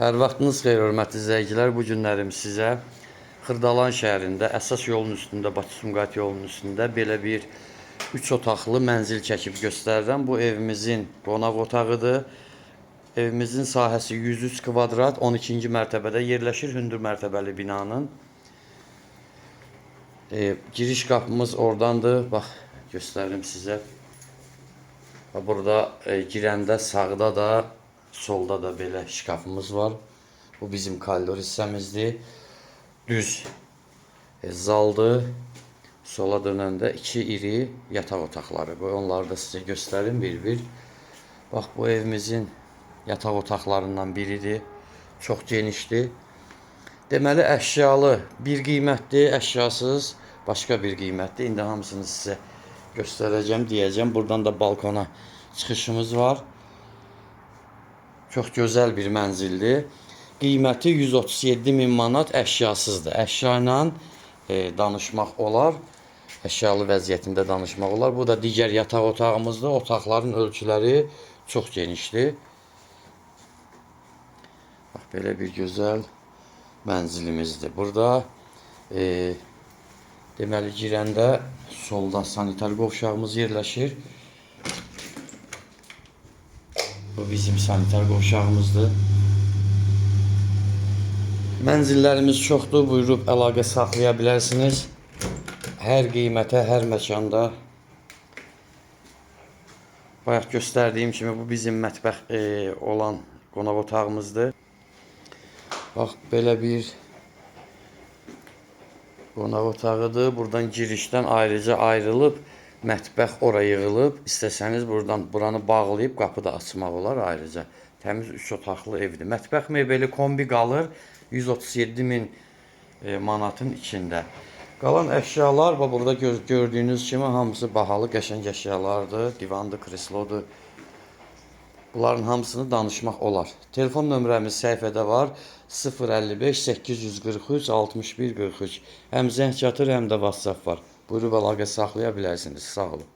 Hər vaxtınız xeyir, hörmətli izləyicilər. Bu günlərim sizə Xırdalan şəhərində, əsas yolun üstündə, Bakı-Sumqayıt yolunun üstündə belə bir 3 otaqlı mənzil çəkib göstərirəm. Bu evimizin qonaq otağıdır. Evimizin sahəsi 103 kvadrat, 12-ci mərtəbədə yerləşir, hündür mərtəbəli binanın. Giriş qapımız oradandır. Bax, göstərim sizə. Burada girəndə sağda da, solda da belə şkafımız var. Bu bizim koridor hissəmizdir. Düz zaldır. Sola dönəndə 2 iri yataq otaqları. Onları da sizə göstərim bir-bir. Bax, bu evimizin yataq otaqlarından biridir. Çox genişdir. Deməli, əşyalı bir qiymətdir, əşyasız başqa bir qiymətdir. İndi hamısını sizə göstərəcəm, deyəcəm. Buradan da balkona çıxışımız var. Çox gözəl bir mənzildir. Qiyməti 137.000 manat, əşyasızdır. Əşya ilə danışmaq olar. Əşyalı vəziyyətində danışmaq olar. Bu da digər yataq otağımızdır. Otaqların ölçüləri çox genişdir. Bax, belə bir gözəl mənzilimizdir. Burada deməli, girəndə solda sanitar qovşağımız yerləşir. Bu bizim sanitar qovşağımızdır. Mənzillərimiz çoxdur. Buyurub əlaqə saxlaya bilərsiniz. Hər qiymətə, hər məkanda. Bayaq göstərdiyim kimi bu bizim mətbəx olan qonaq otağımızdır. Bax, belə bir qonaq otağıdır. Buradan girişdən ayrıca ayrılıb, mətbəx ora yığılıb. İstəsəniz buradan buranı bağlayıb qapı da açmaq olar ayrıca. Təmiz 3 otaqlı evdir. Mətbəx mebeli kombi qalır 137.000 manatın içində. Qalan əşyalar, burada gördüyünüz kimi hamısı bahalı, qəşəng əşyalardır. Divandır, kreslodur. Bunların hamısını danışmaq olar. Telefon nömrəmiz səhifədə var. 055 843 61 43. Həm zəng çatır, həm də WhatsApp var. Buyurub əlaqə saxlaya bilərsiniz. Sağ olun.